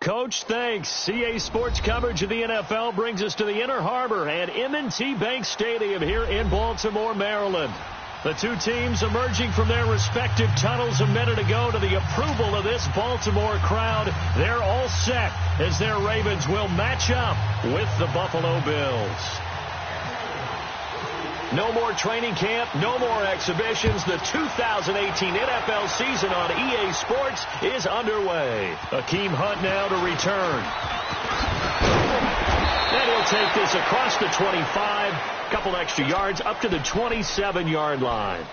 Coach, thanks. CA Sports coverage of the NFL brings us to the Inner Harbor at M&T Bank Stadium here in Baltimore, Maryland. The two teams emerging from their respective tunnels a minute ago to the approval of this Baltimore crowd. They're all set as their Ravens will match up with the Buffalo Bills. No more training camp, no more exhibitions. The 2018 NFL season on EA Sports is underway. Akeem Hunt now to return. And he'll take this across the 25, couple extra yards up to the 27-yard line.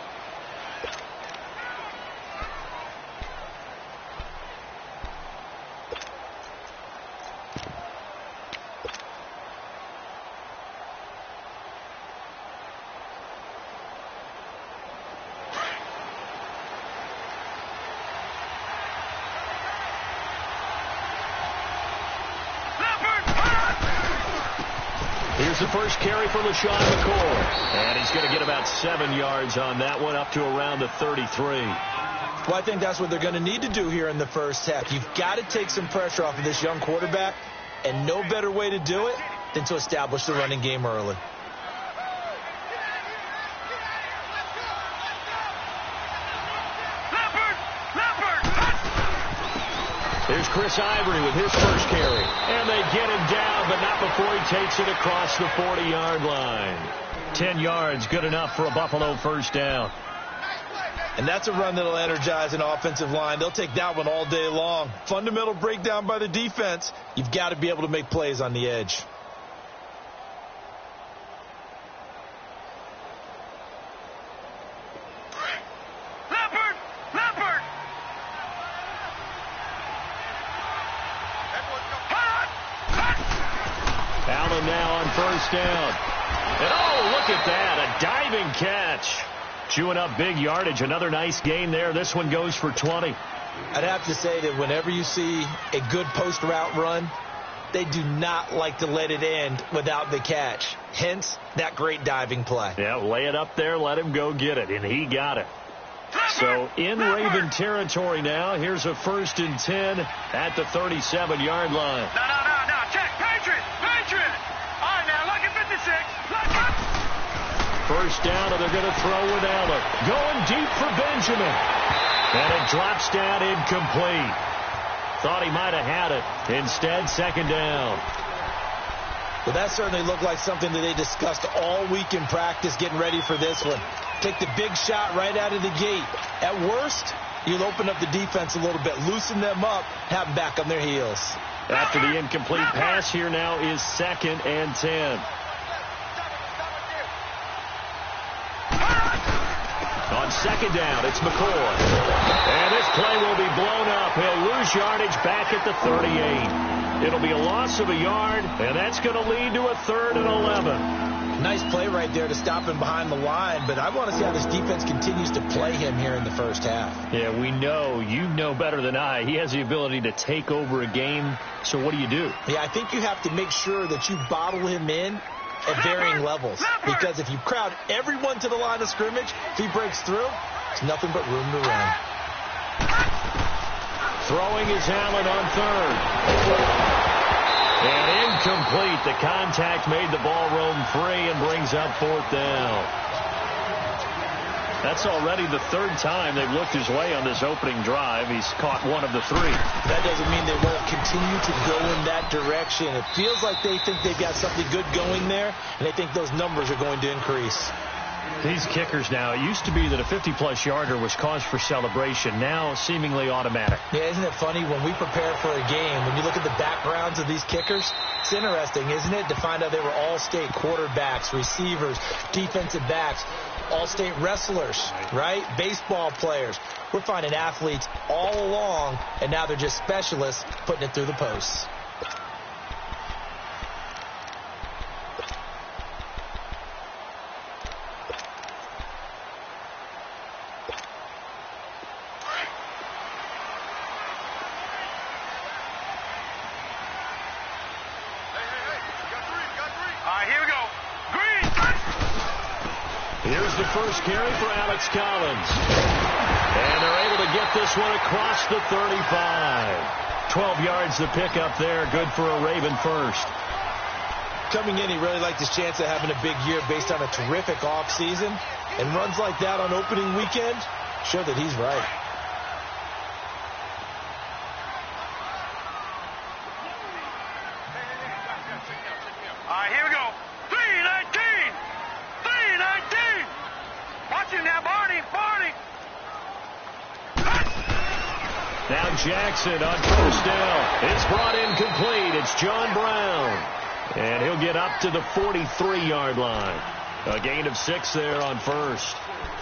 Here's the first carry for LaShawn McCoy. And he's going to get about 7 yards on that one, up to around the 33. Well, I think that's what they're going to need to do here in the first half. You've got to take some pressure off of this young quarterback, and no better way to do it than to establish the running game early. Here's Chris Ivory with his first carry. And they get him down, but not before he takes it across the 40-yard line. 10 yards, good enough for a Buffalo first down. And that's a run that'll energize an offensive line. They'll take that one all day long. Fundamental breakdown by the defense. You've got to be able to make plays on the edge. Allen now on first down. And oh, look at that, a diving catch. Chewing up big yardage, another nice gain there. This one goes for 20. I'd have to say that whenever you see a good post route run, they do not like to let it end without the catch. Hence, that great diving play. Yeah, lay it up there, let him go get it, and he got it. So in Raven territory now, here's a 1st and 10 at the 37-yard line. No, check, Patriot. All right, now, look at 56. Look up. First down, and they're going to throw with Allen. Going deep for Benjamin. And it drops down incomplete. Thought he might have had it. Instead, second down. Well, that certainly looked like something that they discussed all week in practice getting ready for this one. Take the big shot right out of the gate. At worst, you'll open up the defense a little bit, loosen them up, have them back on their heels. After the incomplete pass, here now is 2nd and 10. On second down, it's McCoy. And this play will be blown up. He'll lose yardage back at the 38. It'll be a loss of a yard, and that's going to lead to a 3rd and 11. Nice play right there to stop him behind the line, but I want to see how this defense continues to play him here in the first half. Yeah, we know. You know better than I. He has the ability to take over a game, so what do you do? Yeah, I think you have to make sure that you bottle him in at varying levels, because if you crowd everyone to the line of scrimmage, if he breaks through, there's nothing but room to run. Throwing is Allen on 3rd. And incomplete. The contact made the ball roam free and brings up 4th down. That's already the 3rd time they've looked his way on this opening drive. He's caught one of the 3. That doesn't mean they won't continue to go in that direction. It feels like they think they've got something good going there, and they think those numbers are going to increase. These kickers now, it used to be that a 50-plus yarder was cause for celebration. Now, seemingly automatic. Yeah, isn't it funny? When we prepare for a game, when you look at the backgrounds of these kickers, it's interesting, isn't it, to find out they were all-state quarterbacks, receivers, defensive backs, all-state wrestlers, right? Baseball players. We're finding athletes all along, and now they're just specialists putting it through the posts. Here's the first carry for Alex Collins. And they're able to get this one across the 35. 12 yards the pick up there. Good for a Raven first. Coming in, he really liked his chance of having a big year based on a terrific offseason. And runs like that on opening weekend show that he's right. All right, here we go. 319. 319. Watch him now, Barney. Barney. Now Jackson on first down. It's brought in complete. It's John Brown. And he'll get up to the 43-yard line. A gain of 6 there on first.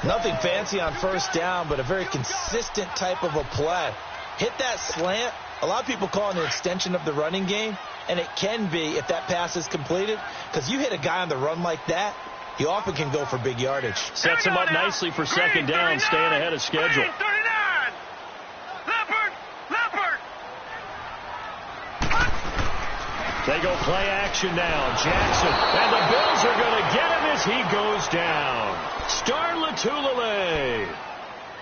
Nothing fancy on first down, but a very consistent type of a play. Hit that slant. A lot of people call it an extension of the running game, and it can be if that pass is completed, because you hit a guy on the run like that, he often can go for big yardage. Sets him up nicely for second down, staying ahead of schedule. 39. Leopard. Leopard. They go play action now. Jackson. And the Bills are going to get him as he goes down. Star Latulele.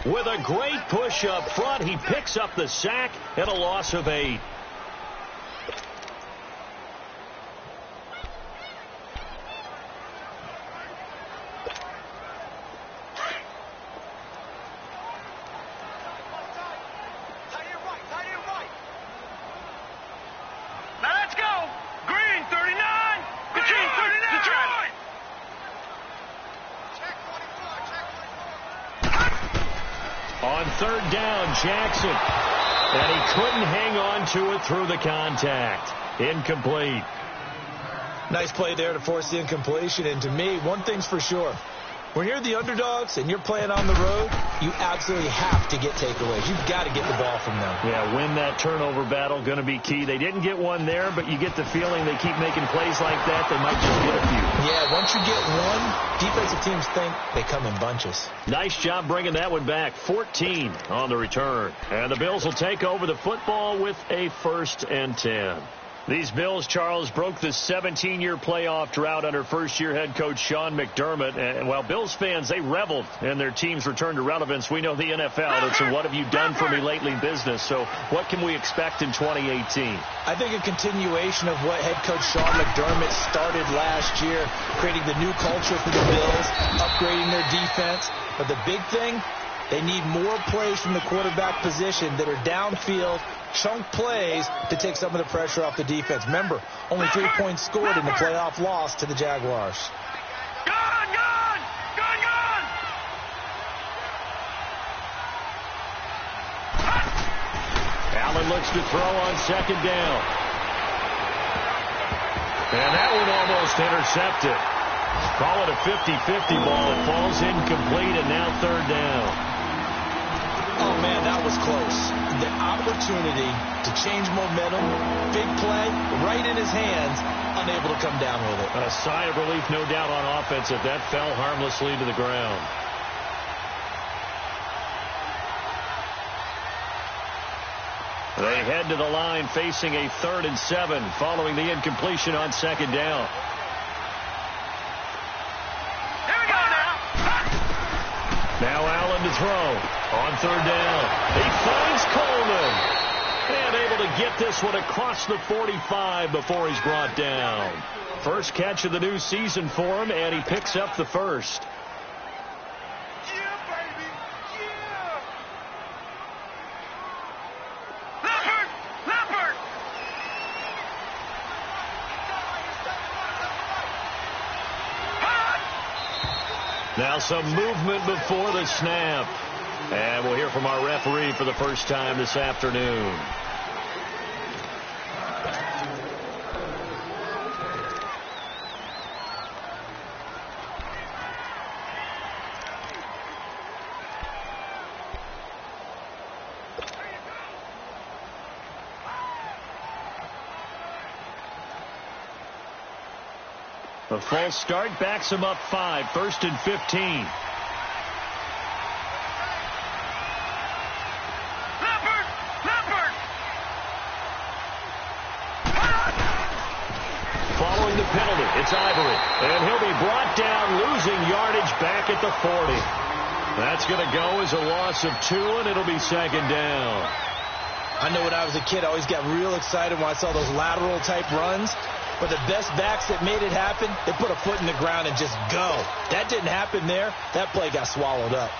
With a great push up front, he picks up the sack and a loss of 8. On third down, Jackson. And he couldn't hang on to it through the contact. Incomplete. Nice play there to force the incompletion. And to me, one thing's for sure. When you're the underdogs and you're playing on the road, you absolutely have to get takeaways. You've got to get the ball from them. Yeah, win that turnover battle, going to be key. They didn't get one there, but you get the feeling they keep making plays like that, they might just get a few. Yeah, once you get one, defensive teams think they come in bunches. Nice job bringing that one back. 14 on the return. And the Bills will take over the football with a 1st and 10. These Bills, Charles, broke the 17-year playoff drought under first-year head coach Sean McDermott. And while Bills fans, they reveled in their team's return to relevance, we know the NFL. It's a what have you done for me lately business. So what can we expect in 2018? I think a continuation of what head coach Sean McDermott started last year, creating the new culture for the Bills, upgrading their defense. But the big thing, they need more plays from the quarterback position that are downfield, chunk plays to take some of the pressure off the defense. Remember, only 3 points scored in the playoff loss to the Jaguars. Gone, gone, gone, gone. Allen looks to throw on second down. And that one almost intercepted. Call it a 50-50 ball. It falls incomplete, and now third down. Oh, man, that was close. The opportunity to change momentum, big play, right in his hands, unable to come down with it. A sigh of relief, no doubt, on offense if that fell harmlessly to the ground. They head to the line facing a 3rd and 7 following the incompletion on second down. Here we go now. Now Allen to throw. On third down, he finds Coleman. And able to get this one across the 45 before he's brought down. First catch of the new season for him, and he picks up the first. Yeah, baby. Yeah. Leopard. Leopard. Now some movement before the snap. And we'll hear from our referee for the first time this afternoon. A false start backs him up 5, 1st and 15. Following the penalty, it's Ivory. And he'll be brought down, losing yardage back at the 40. That's going to go as a loss of 2, and it'll be second down. I know when I was a kid, I always got real excited when I saw those lateral type runs. But the best backs that made it happen, they put a foot in the ground and just go. That didn't happen there. That play got swallowed up.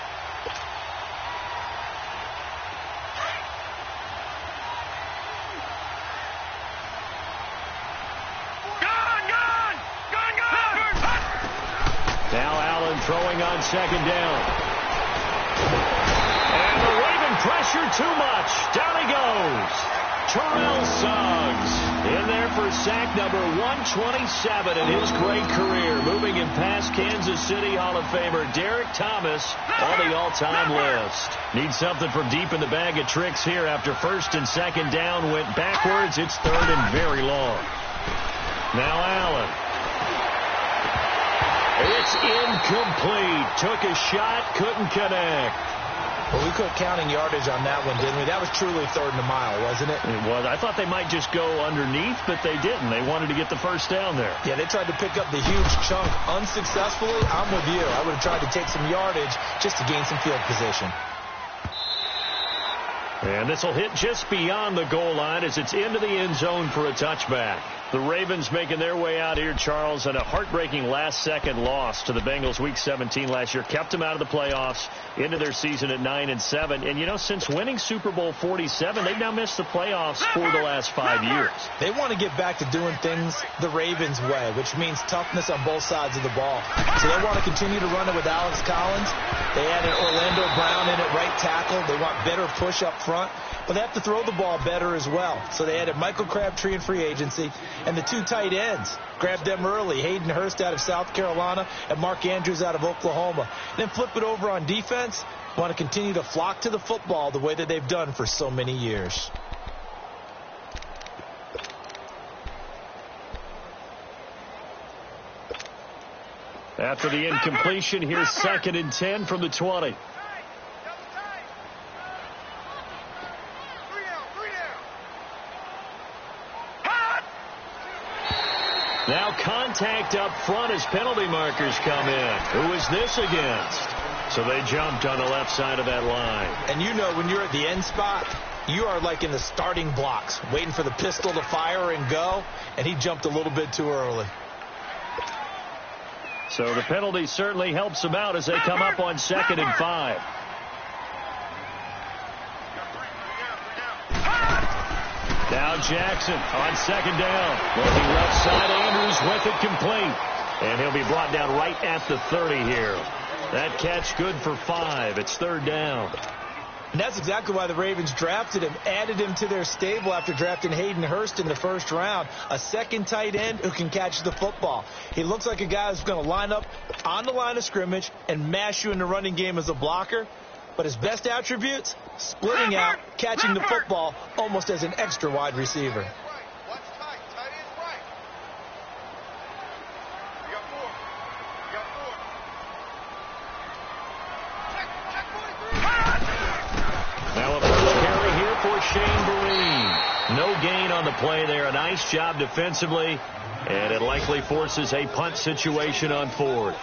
Now Allen throwing on second down. And the Raven pressure too much. Down he goes. Terrell Suggs in there for sack number 127 in his great career. Moving him past Kansas City Hall of Famer Derek Thomas on the all-time list. Needs something from deep in the bag of tricks here after first and second down went backwards. It's third and very long. Now Allen. It's incomplete. Took a shot, couldn't connect. Well, we quit counting yardage on that one, didn't we? That was truly third and a mile, wasn't it? It was. I thought they might just go underneath, but they didn't. They wanted to get the first down there. Yeah, they tried to pick up the huge chunk unsuccessfully. I'm with you. I would have tried to take some yardage just to gain some field position. And this will hit just beyond the goal line as it's into the end zone for a touchback. The Ravens making their way out here, Charles, and a heartbreaking last-second loss to the Bengals Week 17 last year. Kept them out of the playoffs into their season at 9-7. And, you know, since winning Super Bowl 47, they've now missed the playoffs for the last 5 years. They want to get back to doing things the Ravens way, which means toughness on both sides of the ball. So they want to continue to run it with Alex Collins. They added Orlando Brown in at right tackle. They want better push up front. But they have to throw the ball better as well. So they added Michael Crabtree in free agency. And the two tight ends, grabbed them early. Hayden Hurst out of South Carolina and Mark Andrews out of Oklahoma. Then flip it over on defense. Want to continue to flock to the football the way that they've done for so many years. After the incompletion, here's 2nd and 10 from the 20. Now contact up front as penalty markers come in. Who is this against? So they jumped on the left side of that line. And you know when you're at the end spot, you are like in the starting blocks, waiting for the pistol to fire and go, and he jumped a little bit too early. So the penalty certainly helps them out as they come up on 2nd and 5. Now Jackson on 2nd down. Looking left side, Andrews with it complete. And he'll be brought down right at the 30 here. That catch good for 5. It's 3rd down. And that's exactly why the Ravens drafted him, added him to their stable after drafting Hayden Hurst in the 1st round. A second tight end who can catch the football. He looks like a guy who's going to line up on the line of scrimmage and mash you in the running game as a blocker. But his best attributes, splitting out, catching the football almost as an extra wide receiver. Now a first carry here for Shane Vereen. No gain on the play there. A nice job defensively. And it likely forces a punt situation on 4th.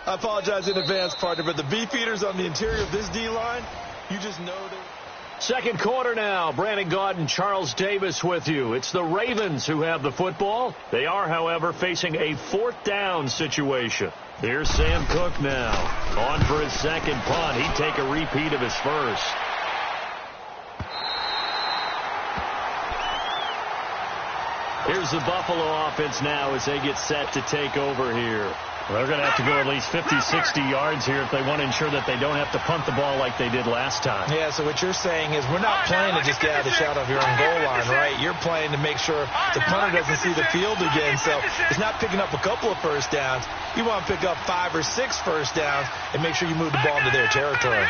I apologize in advance, partner, but the beefeaters on the interior of this D-line, you just know that. 2nd quarter now. Brandon Gaudin, Charles Davis with you. It's the Ravens who have the football. They are, however, facing a 4th down situation. Here's Sam Cook now. On for his 2nd punt. He'd take a repeat of his first. Here's the Buffalo offense now as they get set to take over here. They're going to have to go at least 50, 60 yards here if they want to ensure that they don't have to punt the ball like they did last time. Yeah, so what you're saying is we're not playing to just get out of the shot of your own goal line, right? You're playing to make sure the punter doesn't see the field again. So it's not picking up a couple of first downs. You want to pick up 5 or 6 first downs and make sure you move the ball into their territory.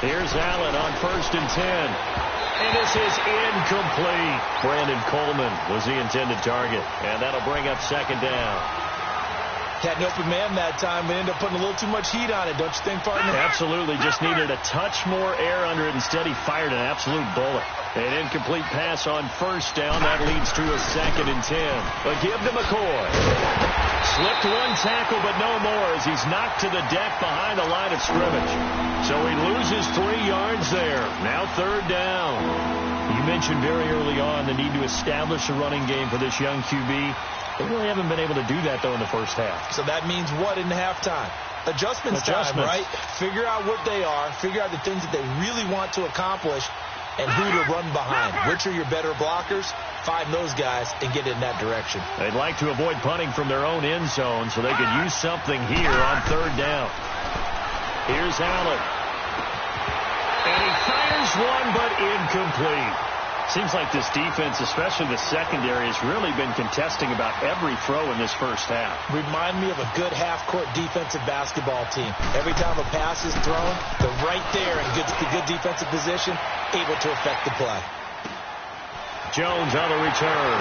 Here's Allen on 1st and 10. And this is incomplete. Brandon Coleman was the intended target. And that'll bring up 2nd down. Had an open man that time, but ended up putting a little too much heat on it, don't you think, partner? Absolutely. Just needed a touch more air under it. Instead, he fired an absolute bullet. An incomplete pass on 1st down. That leads to a 2nd and 10. But give to McCoy. Slipped one tackle, but no more as he's knocked to the deck behind the line of scrimmage. So he loses 3 yards there. Now third down. You mentioned very early on the need to establish a running game for this young QB. They really haven't been able to do that, though, in the first half. So that means what in the halftime? Adjustments time, right? Figure out what they are. Figure out the things that they really want to accomplish and who to run behind. Which are your better blockers? Find those guys and get in that direction. They'd like to avoid punting from their own end zone so they could use something here on third down. Here's Allen. And he fires one, but incomplete. Seems like this defense, especially the secondary, has really been contesting about every throw in this first half. Remind me of a good half-court defensive basketball team. Every time a pass is thrown, they're right there in good defensive position, able to affect the play. Jones on the return.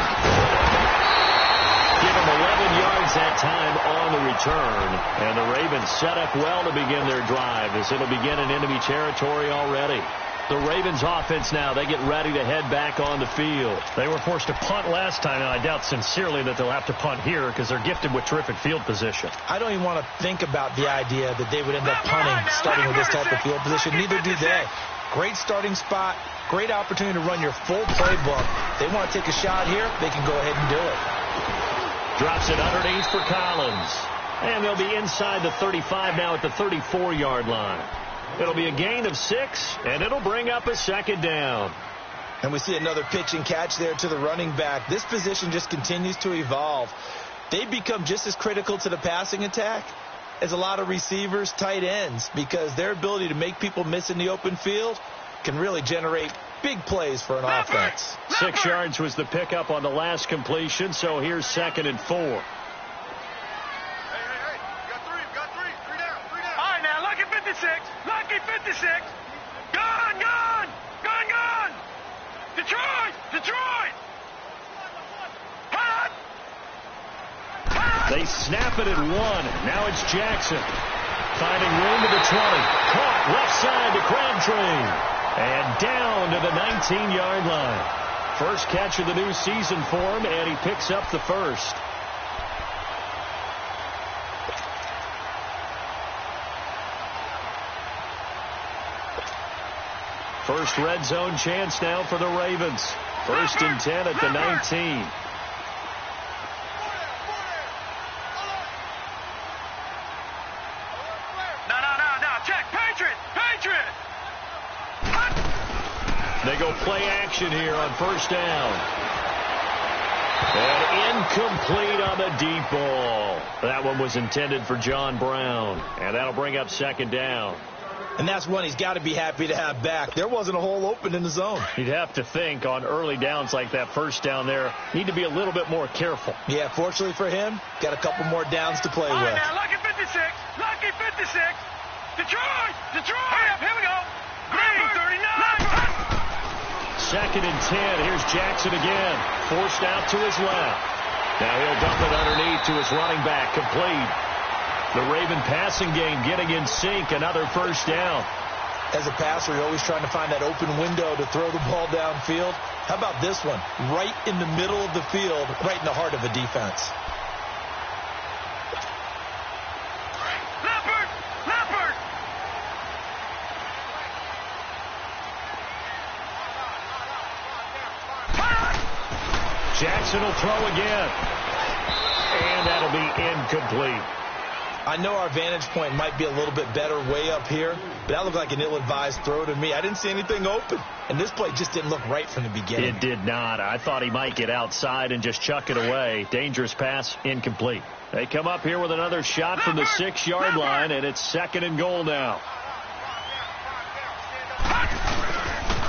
Give him 11 yards that time on the return. And the Ravens set up well to begin their drive as it'll begin in enemy territory already. The Ravens offense now, they get ready to head back on the field. They were forced to punt last time, and I doubt sincerely that they'll have to punt here because they're gifted with terrific field position. I don't even want to think about the idea that they would end up punting starting with this type of field position. Neither do they. Great starting spot, great opportunity to run your full playbook. They want to take a shot here, they can go ahead and do it. Drops it underneath for Collins. And they'll be inside the 35 now at the 34-yard line. It'll be a gain of 6, and it'll bring up a second down. And we see another pitch and catch there to the running back. This position just continues to evolve. They become just as critical to the passing attack as a lot of receivers, tight ends, because their ability to make people miss in the open field can really generate big plays for an offense. 6 yards was the pickup on the last completion, so here's 2nd and 4. Lucky 56. Gone. Detroit. Hot. They snap it at 1. Now it's Jackson. Finding room to the 20. Caught left side to Crabtree. And down to the 19-yard line. First catch of the new season for him, and he picks up the first. First red zone chance now for the Ravens. 1st and 10 at the 19. No. Check. Patriot. They go play action here on first down. And incomplete on the deep ball. That one was intended for John Brown. And that'll bring up 2nd down. And that's one he's got to be happy to have back. There wasn't a hole open in the zone. You'd have to think on early downs like that first down there, need to be a little bit more careful. Yeah, fortunately for him, got a couple more downs to play with. Now, Lucky 56. Detroit. Hurry up, here we go. Green 39. 2nd and 10. Here's Jackson again. Forced out to his left. Now he'll dump it underneath to his running back. Complete. The Raven passing game getting in sync. Another first down. As a passer, you're always trying to find that open window to throw the ball downfield. How about this one? Right in the middle of the field, right in the heart of a defense. Leopard. Jackson will throw again. And that'll be incomplete. I know our vantage point might be a little bit better way up here, but that looked like an ill-advised throw to me. I didn't see anything open, and this play just didn't look right from the beginning. It did not. I thought he might get outside and just chuck it away. Dangerous pass, incomplete. They come up here with another shot from the 6-yard line, and it's 2nd and goal now.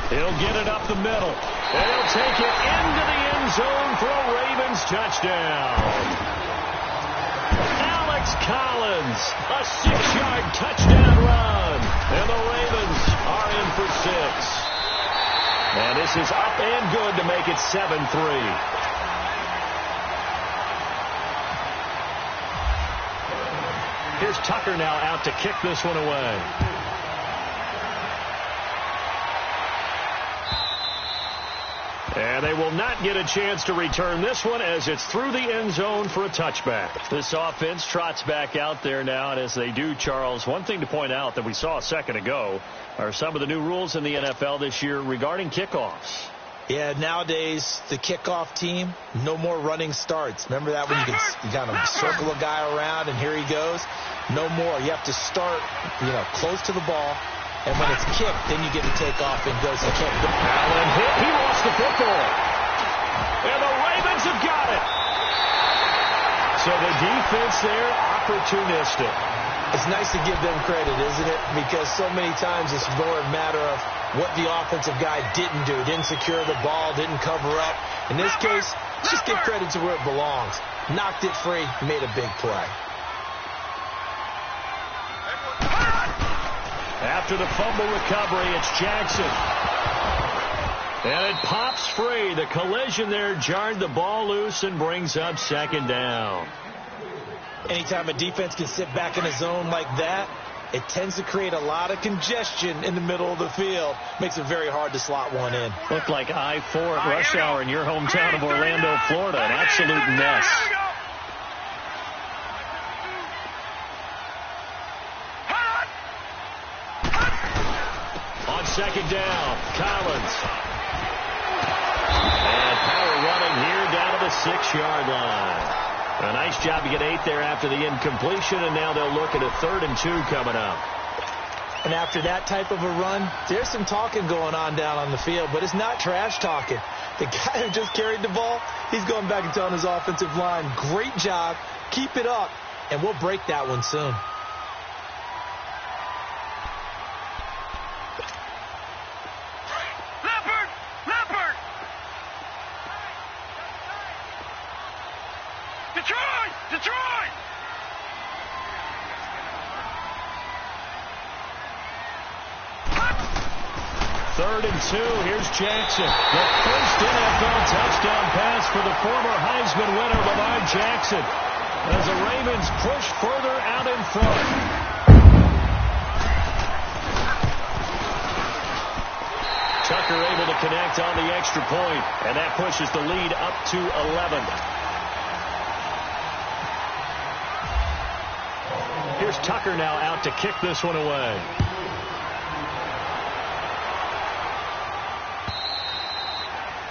He'll get it up the middle. And he'll take it into the end zone for a Ravens touchdown. Collins, a 6-yard touchdown run, and the Ravens are in for 6. And this is up and good to make it 7-3. Here's Tucker now out to kick this one away. And they will not get a chance to return this one as it's through the end zone for a touchback. This offense trots back out there now, and as they do, Charles, one thing to point out that we saw a second ago are some of the new rules in the NFL this year regarding kickoffs. Yeah, nowadays, the kickoff team, no more running starts. Remember that when you kind of circle a guy around and here he goes? No more. You have to start, close to the ball. And when it's kicked, then you get to take off and go. So you can't go. Allen hit. He lost the football. And the Ravens have got it. So the defense there, opportunistic. It's nice to give them credit, isn't it? Because so many times it's more a matter of what the offensive guy didn't do. Didn't secure the ball, didn't cover up. In this case, just give credit to where it belongs. Knocked it free, made a big play. After the fumble recovery, it's Jackson. And it pops free. The collision there jarred the ball loose and brings up second down. Anytime a defense can sit back in a zone like that, it tends to create a lot of congestion in the middle of the field. Makes it very hard to slot one in. Looked like I-4 at rush hour in your hometown of Orlando, Florida. An absolute mess. On second down, Collins. And power running here down to the 6-yard line. A nice job to get 8 there after the incompletion, and now they'll look at a 3rd and 2 coming up. And after that type of a run, there's some talking going on down on the field, but it's not trash talking. The guy who just carried the ball, he's going back and telling his offensive line, great job, keep it up, and we'll break that one soon. Detroit! 3rd and 2. Here's Jackson. The first NFL touchdown pass for the former Heisman winner, Lamar Jackson, as the Ravens push further out in front. Tucker able to connect on the extra point, and that pushes the lead up to 11. Here's Tucker now out to kick this one away.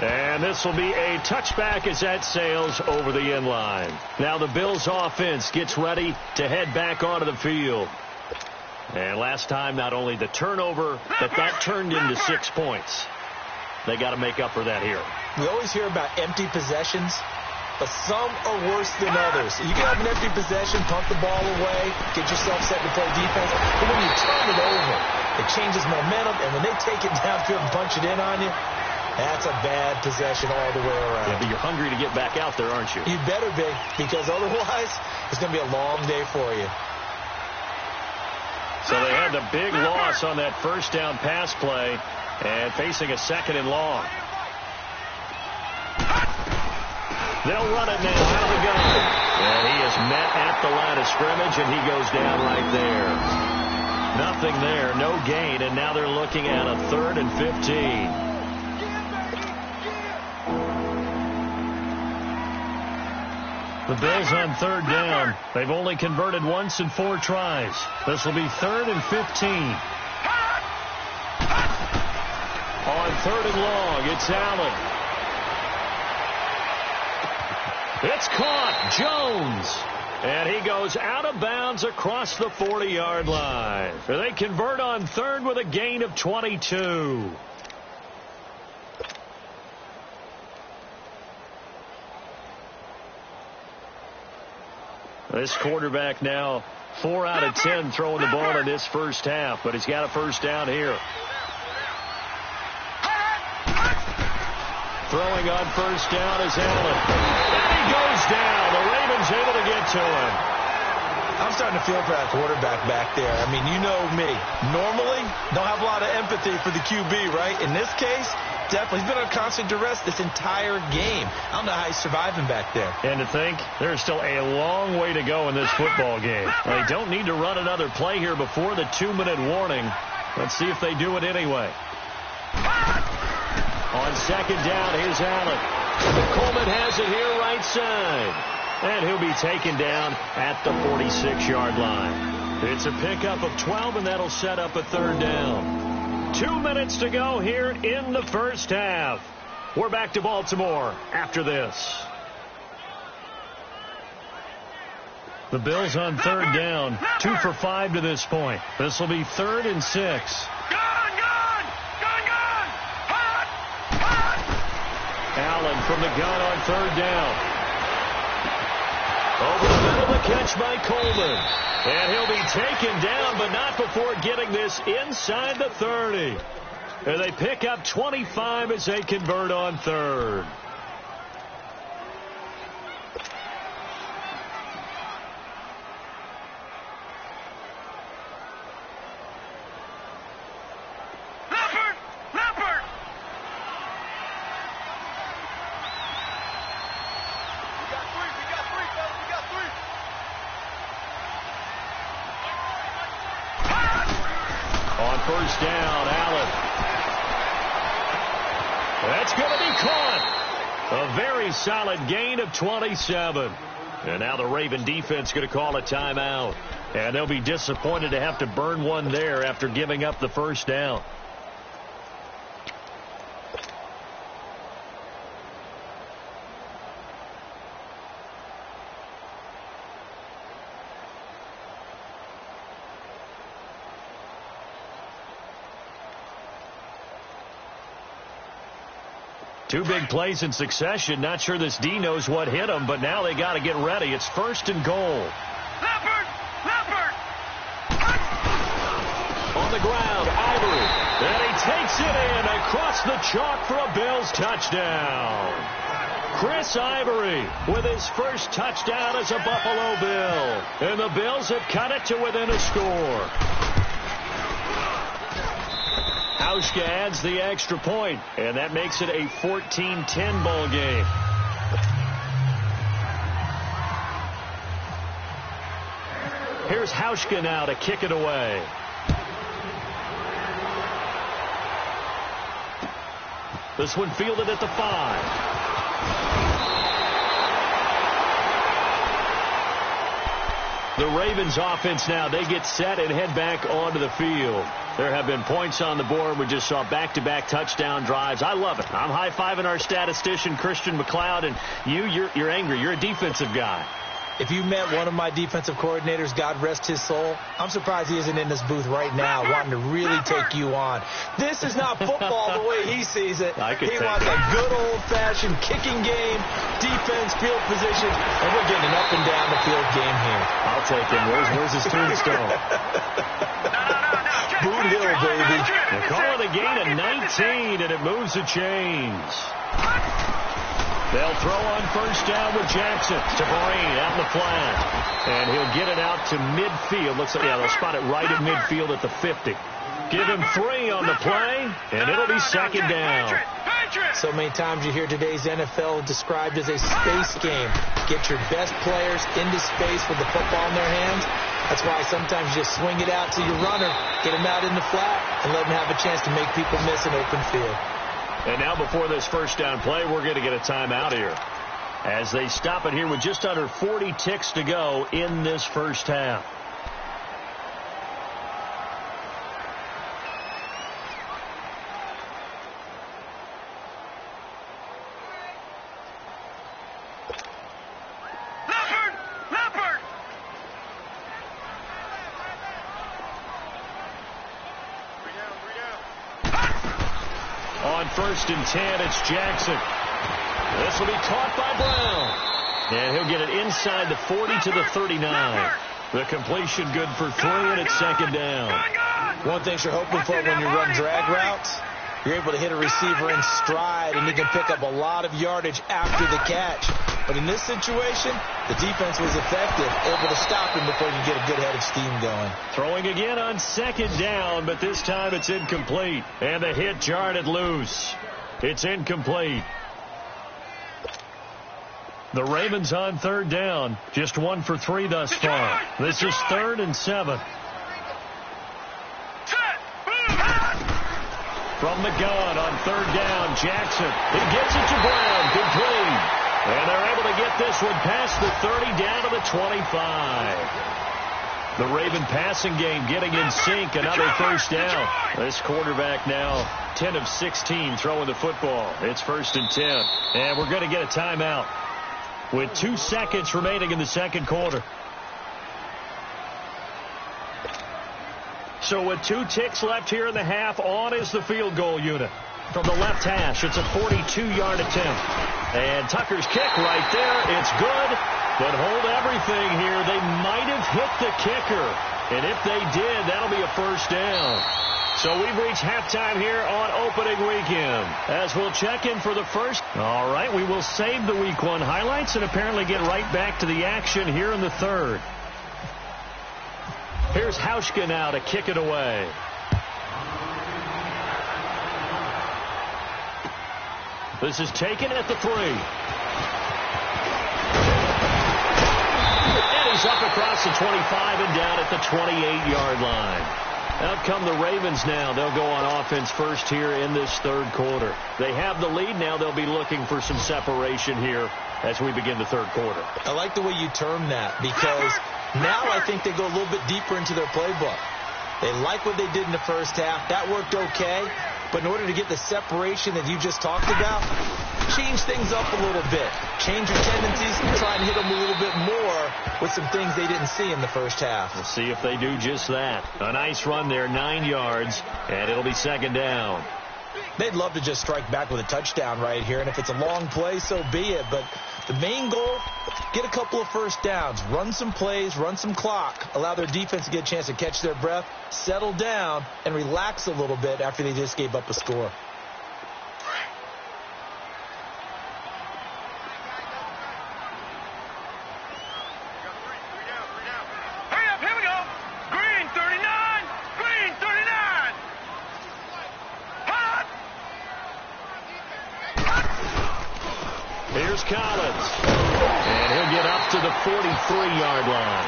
And this will be a touchback as that sails over the end line. Now the Bills offense gets ready to head back onto the field. And last time, not only the turnover, but that turned into 6 points. They got to make up for that here. We always hear about empty possessions, but some are worse than others. You can have an empty possession, pump the ball away, get yourself set to play defense. But when you turn it over, it changes momentum, and when they take it downfield and punch it in on you, that's a bad possession all the way around. Yeah, but you're hungry to get back out there, aren't you? You better be, because otherwise it's going to be a long day for you. So they had the big loss on that first down pass play and facing a 2nd and long. They'll run it now out of the gun. And he is met at the line of scrimmage, and he goes down right there. Nothing there, no gain, and now they're looking at a 3rd and 15. The Bills on 3rd down. They've only converted once in 4 tries. This will be 3rd and 15. On 3rd and long, it's Allen. It's caught. Jones. And he goes out of bounds across the 40-yard line. They convert on 3rd with a gain of 22. This quarterback now 4 out of 10 throwing the ball in this first half, but he's got a first down here. Throwing on first down is Allen. And he goes down. The Ravens able to get to him. I'm starting to feel for that quarterback back there. I mean, you know me. Normally, don't have a lot of empathy for the QB, right? In this case, definitely. He's been on constant duress this entire game. I don't know how he's surviving back there. And to think, there's still a long way to go in this football game. They don't need to run another play here before the 2-minute warning. Let's see if they do it anyway. On second down, here's Allen. Coleman has it here right side. And he'll be taken down at the 46-yard line. It's a pickup of 12, and that'll set up a third down. 2 minutes to go here in the first half. We're back to Baltimore after this. The Bills on third down, 2 for 5 to this point. This will be 3rd and 6. Allen from the gun on third down. Over the middle, the catch by Coleman. And he'll be taken down, but not before getting this inside the 30. And they pick up 25 as they convert on third. First down, Allen. That's going to be caught. A very solid gain of 27. And now the Raven defense going to call a timeout. And they'll be disappointed to have to burn one there after giving up the first down. Two big plays in succession. Not sure this D knows what hit him, but now they got to get ready. It's 1st and goal. Leopard! On the ground, Ivory. And he takes it in across the chalk for a Bills touchdown. Chris Ivory with his first touchdown as a Buffalo Bill. And the Bills have cut it to within a score. Hauschka adds the extra point, and that makes it a 14-10 ball game. Here's Hauschka now to kick it away. This one fielded at the 5. The Ravens offense now, they get set and head back onto the field. There have been points on the board. We just saw back-to-back touchdown drives. I love it. I'm high-fiving our statistician, Christian McLeod, and you're angry. You're a defensive guy. If you met one of my defensive coordinators, God rest his soul, I'm surprised he isn't in this booth right now wanting to really take you on. This is not football the way he sees it. He wants a good old-fashioned kicking game, defense, field position, and we're getting an up-and-down the field game here. I'll take him. Where's his tombstone? Boot Hill, baby. They call it a gain of 19, and it moves the chains. They'll throw on first down with Jackson to Brain out in the flat. And he'll get it out to midfield. Looks like, yeah, they'll spot it right at midfield at the 50. Give him 3 on the play, and it'll be second down. So many times you hear today's NFL described as a space game. Get your best players into space with the football in their hands. That's why sometimes you just swing it out to your runner, get him out in the flat, and let him have a chance to make people miss an open field. And now before this first down play, we're going to get a timeout here as they stop it here with just under 40 ticks to go in this first half. First and 10, it's Jackson. This will be caught by Brown. And he'll get it inside the 40 to the 39. The completion good for 3, and it's second down. One thing you're hoping for when you run drag routes, you're able to hit a receiver in stride, and you can pick up a lot of yardage after the catch. But in this situation, the defense was effective, able to stop him before you get a good head of steam going. Throwing again on second down, but this time it's incomplete. And the hit jarred it loose. It's incomplete. The Ravens on third down, just 1 for 3 thus far. This is 3rd and 7. From the gun on third down, Jackson. He gets it to Brown. Complete. And they're able to get this one past the 30 down to the 25. The Raven passing game getting in sync. Another first down. This quarterback now 10 of 16 throwing the football. It's 1st and 10. And we're going to get a timeout with 2 seconds remaining in the second quarter. So with 2 ticks left here in the half, on is the field goal unit. From the left hash, it's a 42-yard attempt. And Tucker's kick right there. It's good. But hold everything here. They might have hit the kicker. And if they did, that'll be a first down. So we've reached halftime here on opening weekend. As we'll check in for the first. All right, we will save the Week 1 highlights and apparently get right back to the action here in the third. Here's Hauschka now to kick it away. This is taken at the 3. And he's up across the 25 and down at the 28-yard line. Out come the Ravens now. They'll go on offense first here in this third quarter. They have the lead now. They'll be looking for some separation here as we begin the third quarter. I like the way you term that because now I think they go a little bit deeper into their playbook. They like what they did in the first half. That worked okay. But in order to get the separation that you just talked about, change things up a little bit. Change your tendencies, try and hit them a little bit more with some things they didn't see in the first half. We'll see if they do just that. A nice run there, 9 yards, and it'll be second down. They'd love to just strike back with a touchdown right here, and if it's a long play, so be it. But the main goal, get a couple of first downs, run some plays, run some clock, allow their defense to get a chance to catch their breath, settle down, and relax a little bit after they just gave up a score. Collins. And he'll get up to the 43-yard line.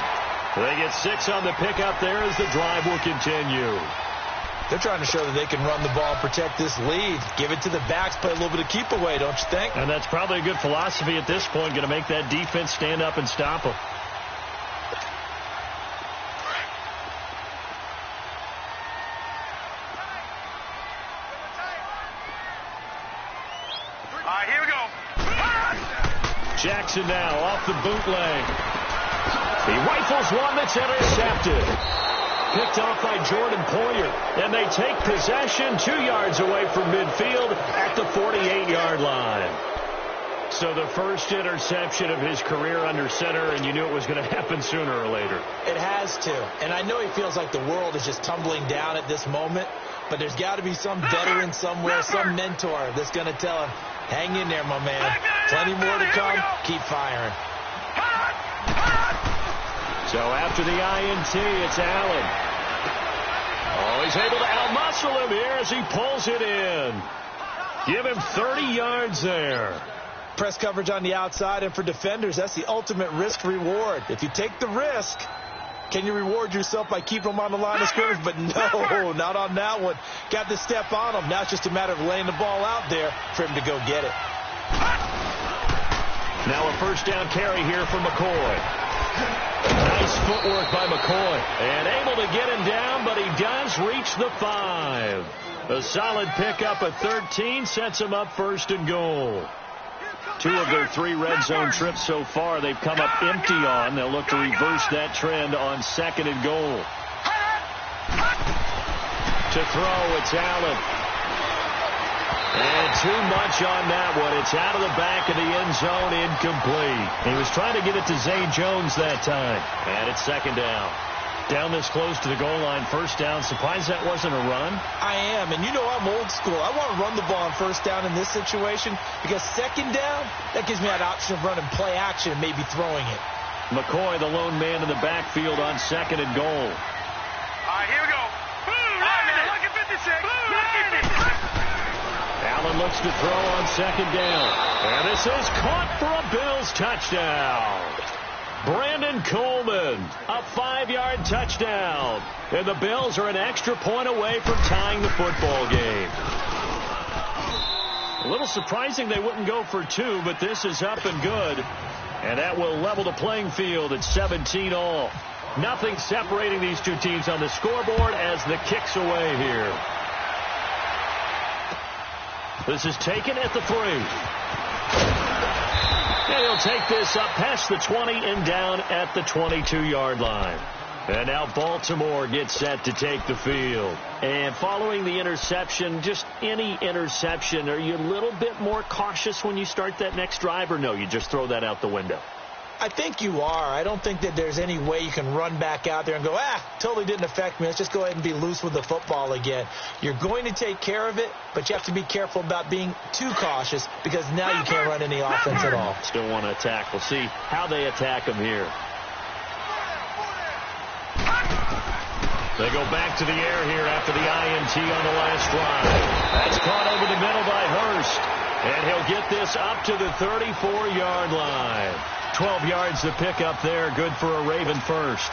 They get 6 on the pickup there as the drive will continue. They're trying to show that they can run the ball and protect this lead. Give it to the backs, play a little bit of keep away, don't you think? And that's probably a good philosophy at this point, going to make that defense stand up and stop them. Here we go. Jackson now off the bootleg. He rifles one that's intercepted. Picked off by Jordan Poyer. And they take possession 2 yards away from midfield at the 48-yard line. So the first interception of his career under center, and you knew it was going to happen sooner or later. It has to. And I know he feels like the world is just tumbling down at this moment, but there's got to be some veteran somewhere, some mentor that's going to tell him, hang in there, my man. Plenty more to come. Keep firing. So after the INT, it's Allen. Oh, he's able to outmuscle him here as he pulls it in. Give him 30 yards there. Press coverage on the outside, and for defenders, that's the ultimate risk-reward. If you take the risk, can you reward yourself by keeping them on the line of scrimmage? But no, not on that one. Got to step on them. Now it's just a matter of laying the ball out there for him to go get it. Now a first down carry here for McCoy. Nice footwork by McCoy. And able to get him down, but he does reach the 5. A solid pickup at 13 sets him up 1st and goal. 2 of their 3 red zone trips so far they've come up empty on. They'll look to reverse that trend on 2nd and goal. To throw, it's Allen. And too much on that one. It's out of the back of the end zone, incomplete. He was trying to get it to Zay Jones that time. And it's 2nd down. Down this close to the goal line, 1st down. Surprised that wasn't a run? I am, and you know I'm old school. I want to run the ball on 1st down in this situation because 2nd down, that gives me that option of running play action and maybe throwing it. McCoy, the lone man in the backfield on 2nd and goal. Here we go. Lucky 56. Allen looks to throw on 2nd down. And this is caught for a Bills touchdown. Brandon Coleman, a 5-yard touchdown. And the Bills are an extra point away from tying the football game. A little surprising they wouldn't go for 2, but this is up and good. And that will level the playing field at 17-all. Nothing separating these two teams on the scoreboard as the kick's away here. This is taken at the 3. And he'll take this up past the 20 and down at the 22-yard line. And now Baltimore gets set to take the field. And following the interception, just any interception, are you a little bit more cautious when you start that next drive, or no, you just throw that out the window? I think you are. I don't think that there's any way you can run back out there and go, totally didn't affect me. Let's just go ahead and be loose with the football again. You're going to take care of it, but you have to be careful about being too cautious because now you can't run any offense at all. Still want to attack. We'll see how they attack them here. They go back to the air here after the INT on the last drive. That's caught over the middle by Hurst. And he'll get this up to the 34-yard line. 12 yards to pick up there. Good for a Raven first.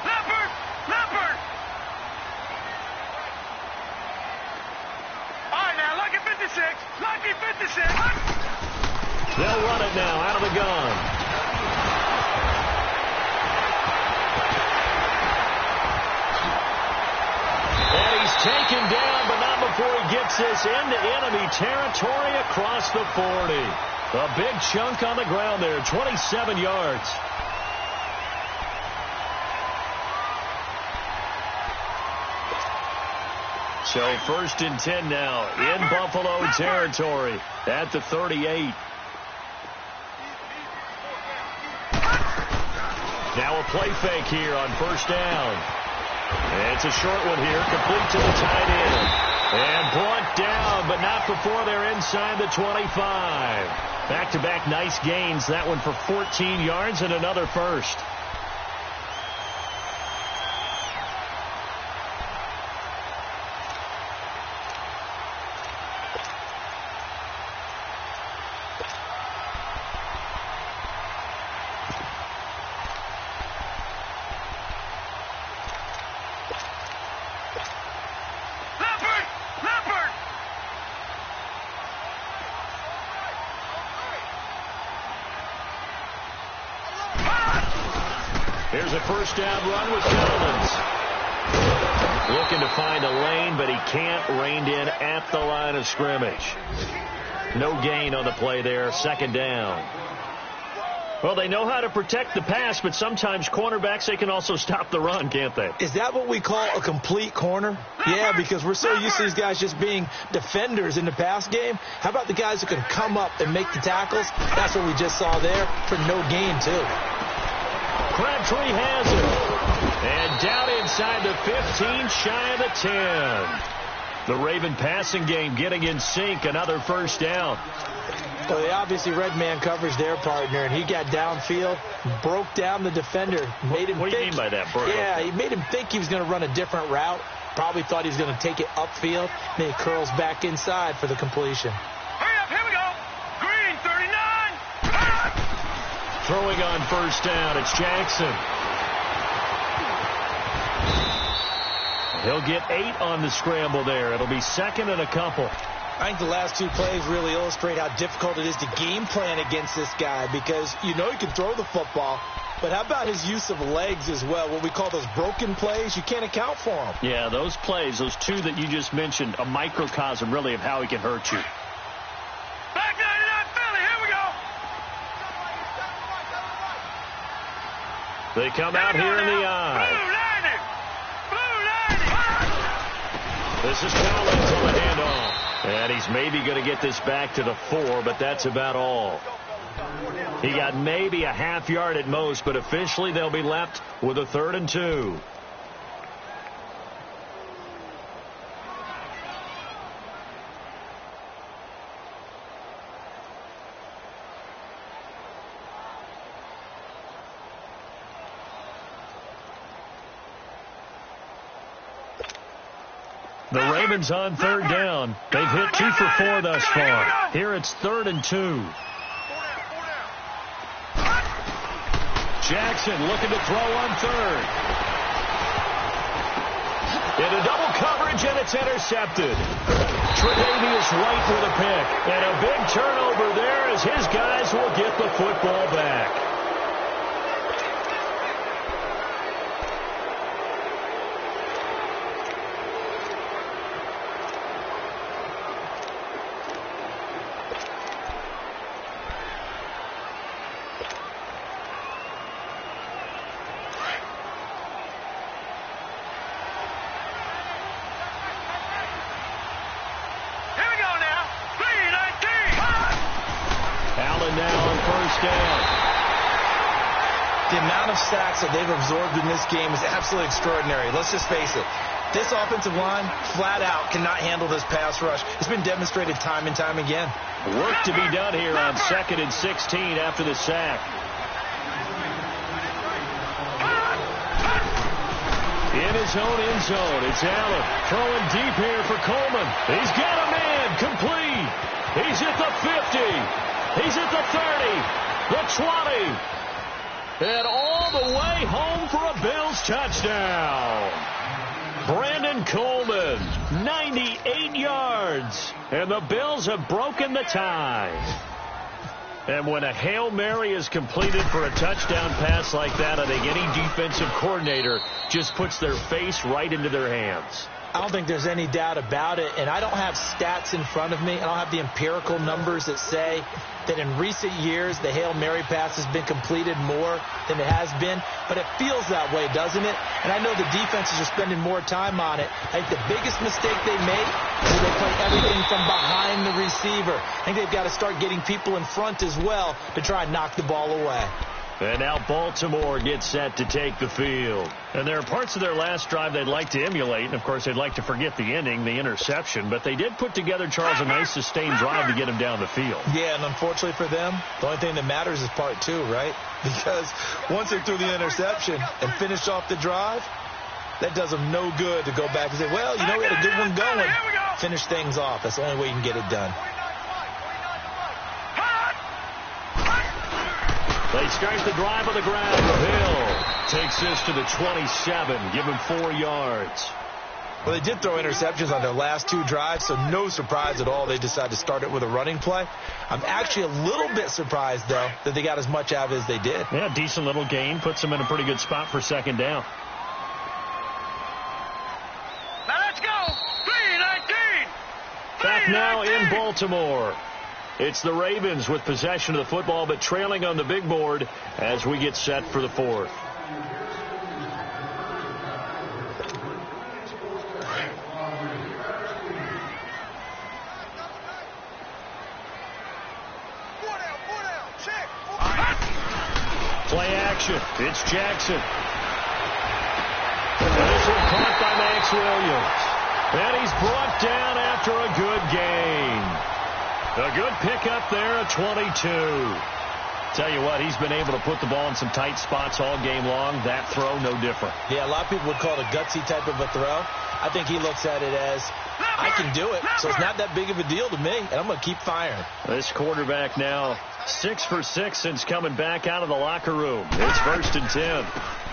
Leopard! Leopard! All right, now, lucky 56. Lucky 56. They'll run it now out of the gun. And he's taken down, but not before he gets this into enemy territory across the 40. A big chunk on the ground there, 27 yards. So 1st and 10 now in Buffalo territory at the 38. Now a play fake here on 1st down. And it's a short one here, complete to the tight end. And brought down, but not before they're inside the 25. Back-to-back nice gains. That one for 14 yards and another first. Here's a first down run with Collins. Looking to find a lane, but he can't rein in at the line of scrimmage. No gain on the play there. 2nd down. Well, they know how to protect the pass, but sometimes cornerbacks, they can also stop the run, can't they? Is that what we call a complete corner? Yeah, because we're so used to these guys just being defenders in the pass game. How about the guys who can come up and make the tackles? That's what we just saw there for no gain, too. Crabtree has it. And down inside the 15, shy of the 10. The Raven passing game getting in sync. Another first down. Well, they obviously read man coverage their partner, and he got downfield, broke down the defender, made him What do you mean by that, bro? Yeah, he made him think he was going to run a different route. Probably thought he was going to take it upfield. Then he curls back inside for the completion. Hurry up, here we go. Green, 39. Throwing on first down, it's Jackson. He'll get 8 on the scramble there. It'll be 2nd and a couple. I think the last 2 plays really illustrate how difficult it is to game plan against this guy because you know he can throw the football, but how about his use of legs as well? What we call those broken plays, you can't account for them. Yeah, those plays, those 2 that you just mentioned, a microcosm really of how he can hurt you. Back 99 Philly, here we go. They come out here in the eye. Blue lining. This is Collins on the handoff. And he's maybe going to get this back to the 4, but that's about all. He got maybe a half yard at most, but officially they'll be left with a 3rd and 2. The Ravens on 3rd down. They've hit 2 for 4 thus far. Here it's 3rd and 2. Jackson looking to throw on third. Into double coverage, and it's intercepted. Tre'Davious White with a pick. And a big turnover there as his guys will get the football back. Sacks that they've absorbed in this game is absolutely extraordinary. Let's just face it. This offensive line, flat out, cannot handle this pass rush. It's been demonstrated time and time again. Work to be done here on 2nd and 16 after the sack. In his own end zone, it's Allen throwing deep here for Coleman. He's got a man complete. He's at the 50. He's at the 30. The 20. And all the way home for a Bills touchdown. Brandon Coleman, 98 yards. And the Bills have broken the tie. And when a Hail Mary is completed for a touchdown pass like that, I think any defensive coordinator just puts their face right into their hands. I don't think there's any doubt about it, and I don't have stats in front of me. I don't have the empirical numbers that say that in recent years the Hail Mary pass has been completed more than it has been, but it feels that way, doesn't it? And I know the defenses are spending more time on it. I think the biggest mistake they make is they play everything from behind the receiver. I think they've got to start getting people in front as well to try and knock the ball away. And now Baltimore gets set to take the field. And there are parts of their last drive they'd like to emulate. And, of course, they'd like to forget the ending, the interception. But they did put together, Charles, a nice sustained drive to get him down the field. Yeah, and unfortunately for them, the only thing that matters is part two, right? Because once they threw the interception and finished off the drive, that does them no good to go back and say, well, you know, we had a good one going. Finish things off. That's the only way you can get it done. They start the drive on the ground. Hill takes this to the 27. Give him 4 yards. Well, they did throw interceptions on their last 2 drives, so no surprise at all they decided to start it with a running play. I'm actually a little bit surprised, though, that they got as much out of it as they did. Yeah, decent little gain. Puts them in a pretty good spot for 2nd down. Now let's go. 3-19. Back now in Baltimore. It's the Ravens with possession of the football, but trailing on the big board as we get set for the 4th. Play action. It's Jackson. And this one caught by Max Williams. And he's brought down after a good gain. A good pickup there at 22. Tell you what, he's been able to put the ball in some tight spots all game long. That throw, no different. Yeah, a lot of people would call it a gutsy type of a throw. I think he looks at it as, I can do it, so it's not that big of a deal to me, and I'm going to keep firing. This quarterback now 6 for 6 since coming back out of the locker room. It's 1st and 10.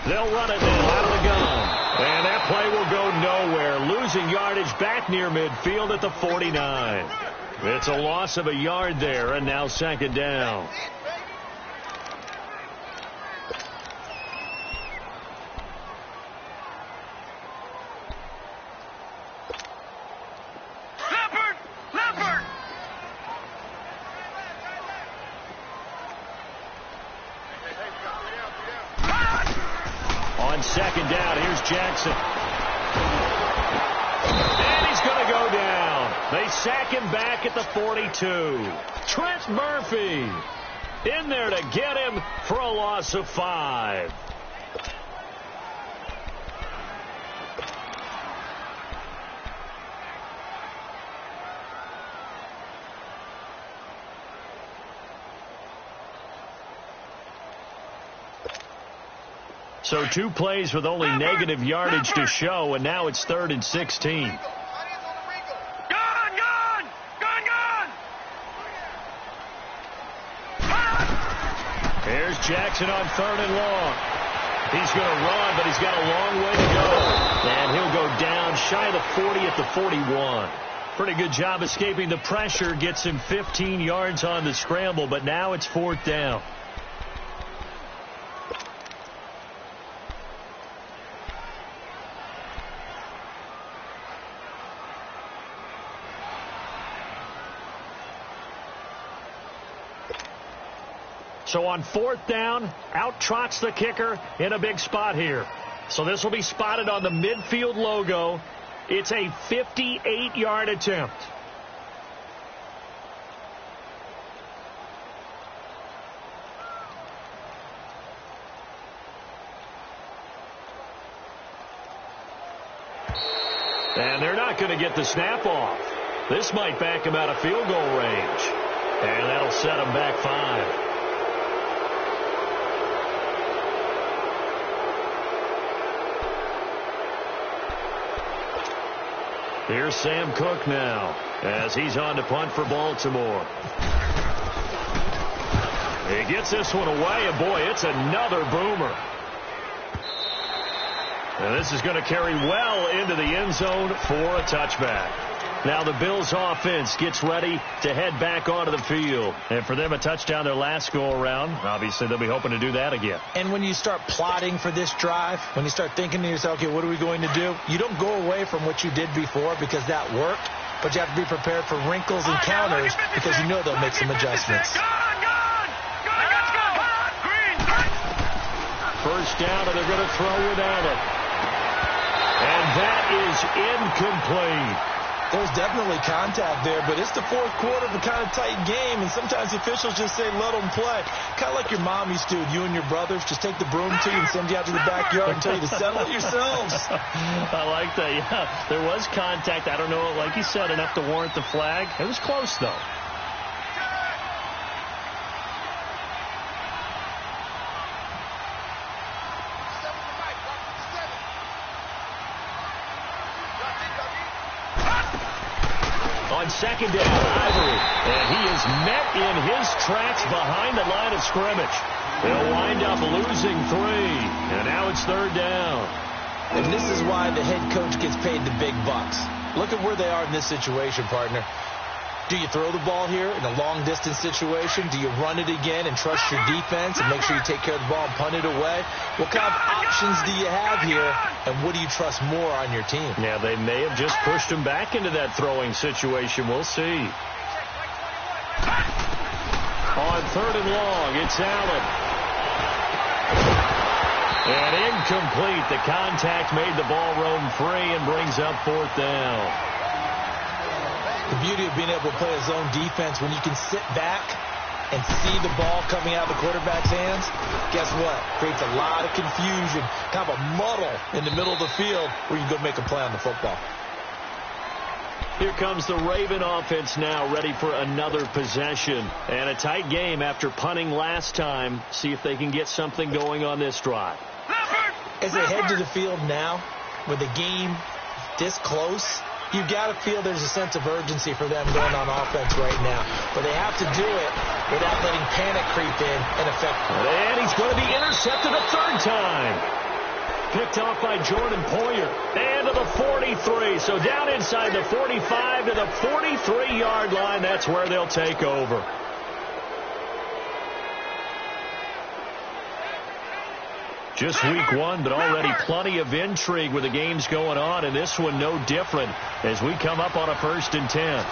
They'll run it now out of the gun. And that play will go nowhere. Losing yardage back near midfield at the 49. It's a loss of a yard there, and now 2nd down. Leopard! On 2nd down, here's Jackson. And he's going to go down. They sack him back at the 42. Trent Murphy in there to get him for a loss of 5. So 2 plays with only negative yardage to show, and now it's 3rd and 16. Here's Jackson on 3rd and long. He's going to run, but he's got a long way to go. And he'll go down shy of the 40 at the 41. Pretty good job escaping the pressure. Gets him 15 yards on the scramble, but now it's 4th down. So on 4th down, out trots the kicker in a big spot here. So this will be spotted on the midfield logo. It's a 58-yard attempt. And they're not going to get the snap off. This might back him out of field goal range. And that'll set him back 5. Here's Sam Cook now as he's on to punt for Baltimore. He gets this one away, and boy, it's another boomer. And this is going to carry well into the end zone for a touchback. Now the Bills offense gets ready to head back onto the field. And for them, a touchdown their last go-around. Obviously, they'll be hoping to do that again. And when you start plotting for this drive, when you start thinking to yourself, okay, what are we going to do? You don't go away from what you did before because that worked, but you have to be prepared for wrinkles and counters because you know they'll make some adjustments. First down, and they're going to throw without it. And that is incomplete. There's definitely contact there, but it's the 4th quarter of a kind of tight game, and sometimes the officials just say, let them play. Kind of like your mom used to, you and your brothers, just take the broom to you and send you out to the backyard and tell you to settle it yourselves. I like that, yeah. There was contact. I don't know, like you said, enough to warrant the flag. It was close, though. On 2nd down, Ivory, and he is met in his tracks behind the line of scrimmage. They'll wind up losing 3, and now it's 3rd down. And this is why the head coach gets paid the big bucks. Look at where they are in this situation, partner. Do you throw the ball here in a long-distance situation? Do you run it again and trust your defense and make sure you take care of the ball and punt it away? What kind of options do you have here, and what do you trust more on your team? Yeah, they may have just pushed him back into that throwing situation. We'll see. On 3rd and long, it's Allen. And incomplete. The contact made the ball roam free and brings up 4th down. The beauty of being able to play a zone defense when you can sit back and see the ball coming out of the quarterback's hands, guess what? Creates a lot of confusion, kind of a muddle in the middle of the field where you can go make a play on the football. Here comes the Raven offense now, ready for another possession. And a tight game after punting last time. See if they can get something going on this drive. As they head to the field now, with the game this close, you've got to feel there's a sense of urgency for them going on offense right now. But they have to do it without letting panic creep in and affect them. And he's going to be intercepted a 3rd time. Picked off by Jordan Poyer. And to the 43. So down inside the 45 to the 43-yard line. That's where they'll take over. Just week 1, but already plenty of intrigue with the games going on, and this one no different as we come up on a 1st and 10.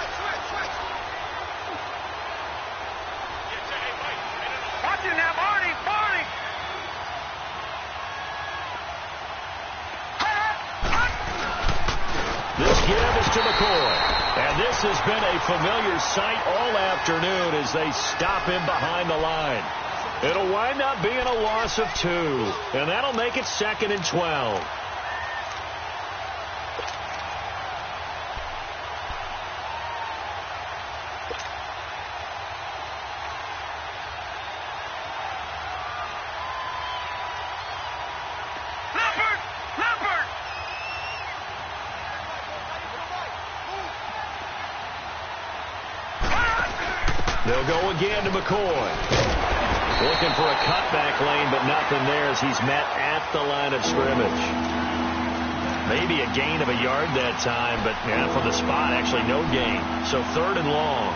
Watching now, Barney. This give is to McCoy, and this has been a familiar sight all afternoon as they stop him behind the line. It'll wind up being a loss of 2, and that'll make it 2nd and 12. They'll go again to McCoy. Looking for a cutback lane, but nothing there as he's met at the line of scrimmage. Maybe a gain of a yard that time, but yeah, from the spot, actually no gain. So 3rd and long.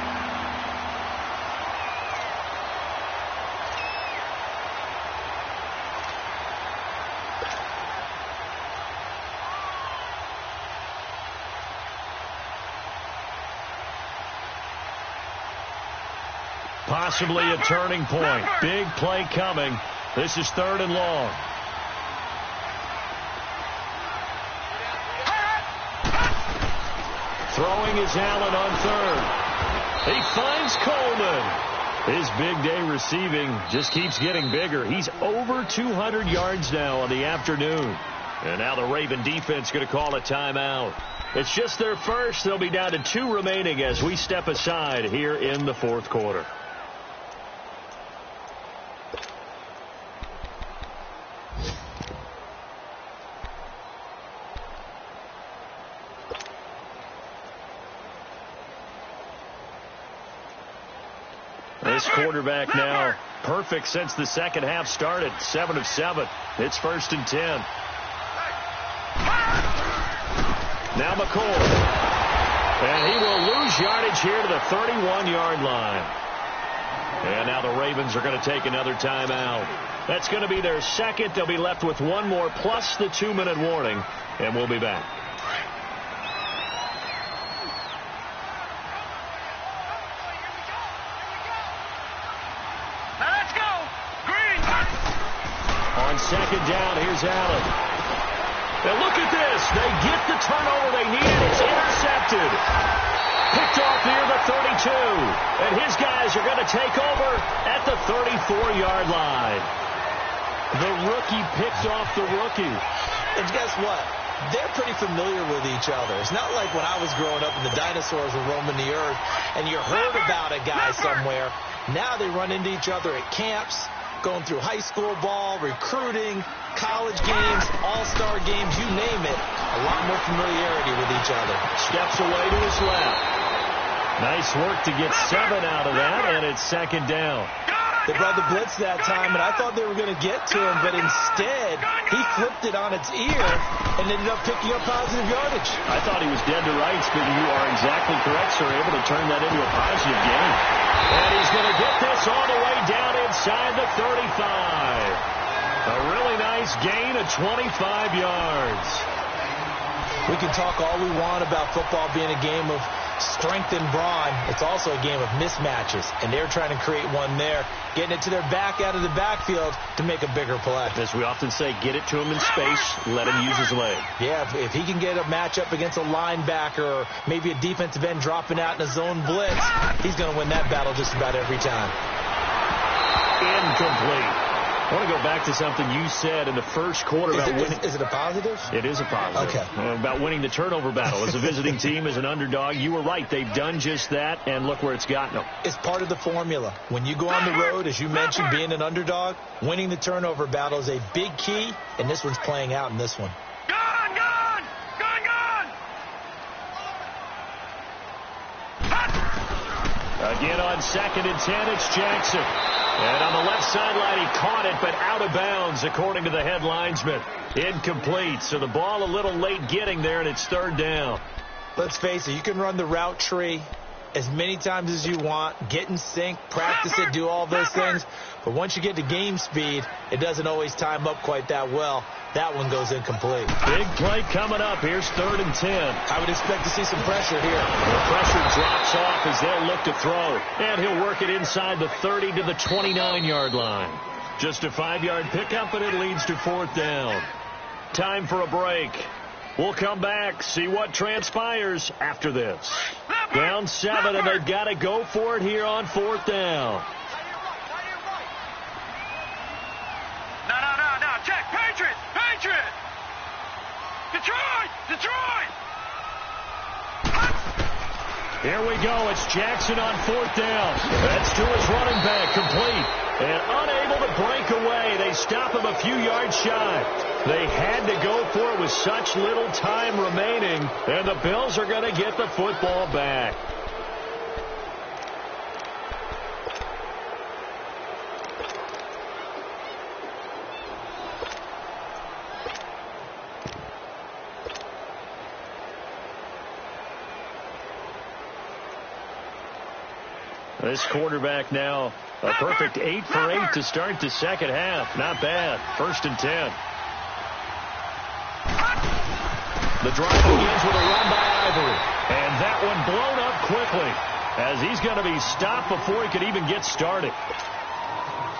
Possibly a turning point. Big play coming. This is 3rd and long. Throwing is Allen on 3rd. He finds Coleman. His big day receiving just keeps getting bigger. He's over 200 yards now on the afternoon. And now the Raven defense going to call a timeout. It's just their first. They'll be down to 2 remaining as we step aside here in the 4th quarter. This quarterback now perfect since the second half started. 7 of 7. It's 1st and 10. Now McCoy. And he will lose yardage here to the 31-yard line. And now the Ravens are going to take another timeout. That's going to be their second. They'll be left with 1 more plus the 2-minute warning. And we'll be back. Second down, here's Allen. Now look at this. They get the turnover they need. It's intercepted. Picked off near the 32. And his guys are going to take over at the 34-yard line. The rookie picked off the rookie. And guess what? They're pretty familiar with each other. It's not like when I was growing up and the dinosaurs were roaming the earth and you heard about a guy somewhere. Now they run into each other at camps, going through high school ball, recruiting, college games, all-star games, you name it. A lot more familiarity with each other. Steps away to his left. Nice work to get 7 out of that, and it's second down. They brought the blitz that time, and I thought they were going to get to him, but instead, he flipped it on its ear and ended up picking up positive yardage. I thought he was dead to rights, but you are exactly correct, sir. Able to turn that into a positive gain. And he's going to get this all the way down inside the 35. A really nice gain of 25 yards. We can talk all we want about football being a game of strength and brawn. It's also a game of mismatches, and they're trying to create one there, getting it to their back out of the backfield to make a bigger play. As we often say, get it to him in space, let him use his leg. Yeah, if he can get a matchup against a linebacker or maybe a defensive end dropping out in a zone blitz, he's going to win that battle just about every time. Incomplete. I want to go back to something you said in the first quarter about winning. Is it a positive? It is a positive. Okay. About winning the turnover battle. As a visiting team, as an underdog, you were right. They've done just that, and look where it's gotten them. It's part of the formula. When you go on the road, as you mentioned, being an underdog, winning the turnover battle is a big key, and this one's playing out in this one. Gone! Again on 2nd and 10, it's Jackson. And on the left sideline, he caught it, but out of bounds, according to the head linesman. Incomplete. So the ball a little late getting there, and it's 3rd down. Let's face it, you can run the route tree as many times as you want, get in sync, practice it, do all those things. But once you get to game speed, it doesn't always time up quite that well. That one goes incomplete. Big play coming up. Here's 3rd and 10. I would expect to see some pressure here. The pressure drops off as they'll look to throw. And he'll work it inside the 30 to the 29-yard line. Just a 5-yard pickup, and it leads to 4th down. Time for a break. We'll come back, see what transpires after this. Down 7, and they've got to go for it here on 4th down. No. Check. Patriot. Detroit. Here we go. It's Jackson on 4th down. That's to his running back, complete. And unable to break away. They stop him a few yards shy. They had to go for it with such little time remaining. And the Bills are going to get the football back. This quarterback now a perfect 8 for 8 to start the second half. Not bad. 1st and 10. The drive begins with a run by Ivory. And that one blown up quickly as he's going to be stopped before he could even get started.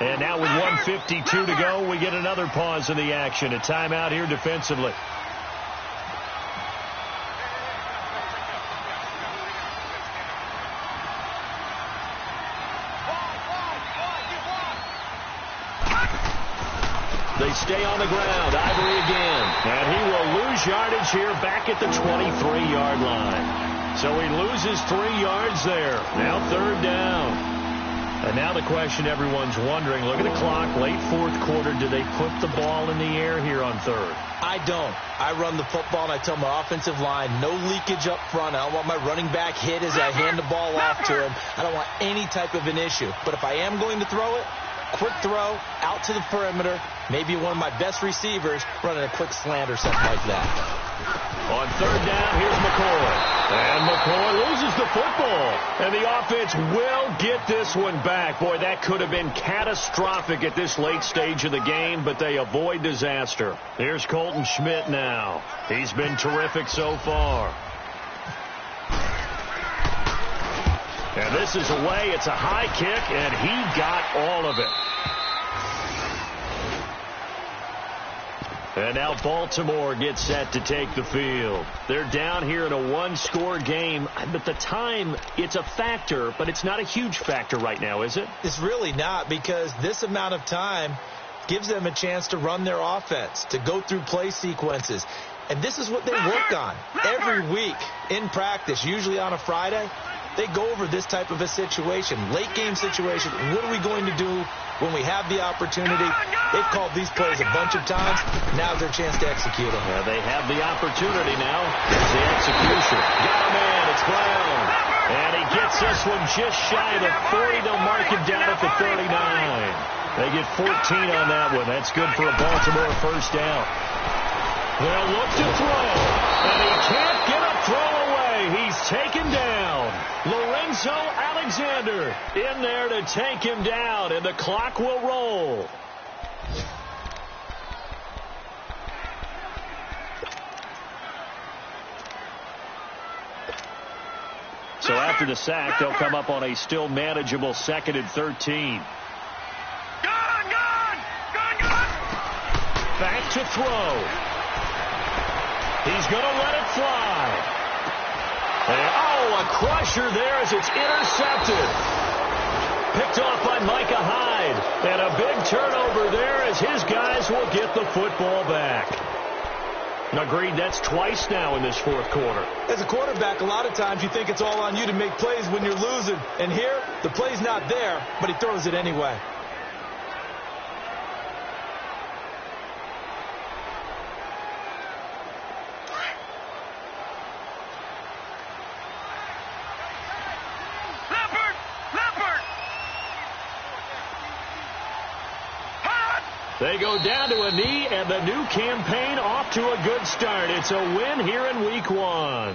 And now with 1:52 to go, we get another pause in the action. A timeout here defensively. They stay on the ground. Ivory again. And he will lose yardage here back at the 23-yard line. So he loses 3 yards there. Now 3rd down. And now the question everyone's wondering, look at the clock, late 4th quarter, do they put the ball in the air here on 3rd? I don't. I run the football, and I tell my offensive line, no leakage up front. I don't want my running back hit as I hand the ball off to him. I don't want any type of an issue. But if I am going to throw it, quick throw, out to the perimeter, maybe one of my best receivers running a quick slant or something like that. On 3rd down, here's McCoy. And McCoy loses the football. And the offense will get this one back. Boy, that could have been catastrophic at this late stage of the game, but they avoid disaster. Here's Colton Schmidt now. He's been terrific so far. And this is away. It's a high kick, and he got all of it. And now Baltimore gets set to take the field. They're down here in a 1-score game. But the time, it's a factor, but it's not a huge factor right now, is it? It's really not, because this amount of time gives them a chance to run their offense, to go through play sequences. And this is what they work on every week in practice, usually on a Friday. They go over this type of a situation, late game situation. What are we going to do when we have the opportunity? They've called these plays a bunch of times. Now's their chance to execute them. Well, they have the opportunity now. Here's the execution. Got a man. It's Brown. And he gets this one just shy of the 40. They'll mark it down at the 39. They get 14 on that one. That's good for a Baltimore 1st down. They'll look to throw. And he can't get a throw away. He's taken down. Lorenzo Alexander in there to take him down, and the clock will roll. So after the sack, they'll come up on a still manageable 2nd and 13. Back to throw. He's going to let it fly. And, a crusher there as it's intercepted. Picked off by Micah Hyde. And a big turnover there as his guys will get the football back. Agreed, that's twice now in this 4th quarter. As a quarterback, a lot of times you think it's all on you to make plays when you're losing. And here, the play's not there, but he throws it anyway. They go down to a knee, and the new campaign off to a good start. It's a win here in Week 1.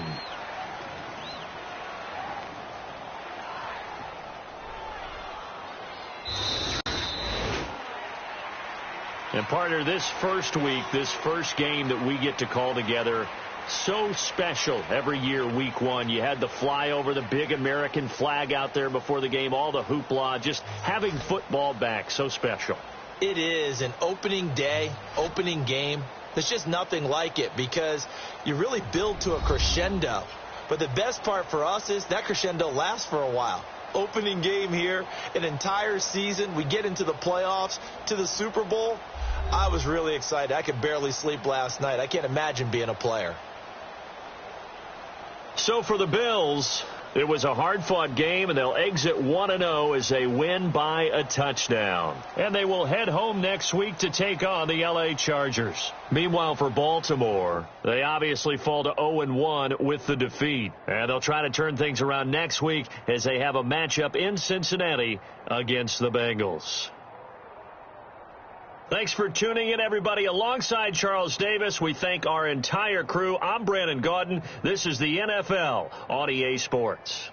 And partner, this first week, this first game that we get to call together, so special every year, Week 1. You had the flyover, the big American flag out there before the game, all the hoopla, just having football back, so special. It is an opening day, opening game. There's just nothing like it because you really build to a crescendo. But the best part for us is that crescendo lasts for a while. Opening game here, an entire season. We get into the playoffs, to the Super Bowl. I was really excited. I could barely sleep last night. I can't imagine being a player. So for the Bills, it was a hard-fought game, and they'll exit 1-0 as they win by a touchdown. And they will head home next week to take on the L.A. Chargers. Meanwhile, for Baltimore, they obviously fall to 0-1 with the defeat. And they'll try to turn things around next week as they have a matchup in Cincinnati against the Bengals. Thanks for tuning in, everybody. Alongside Charles Davis, we thank our entire crew. I'm Brandon Gaudin. This is the NFL on EA Sports.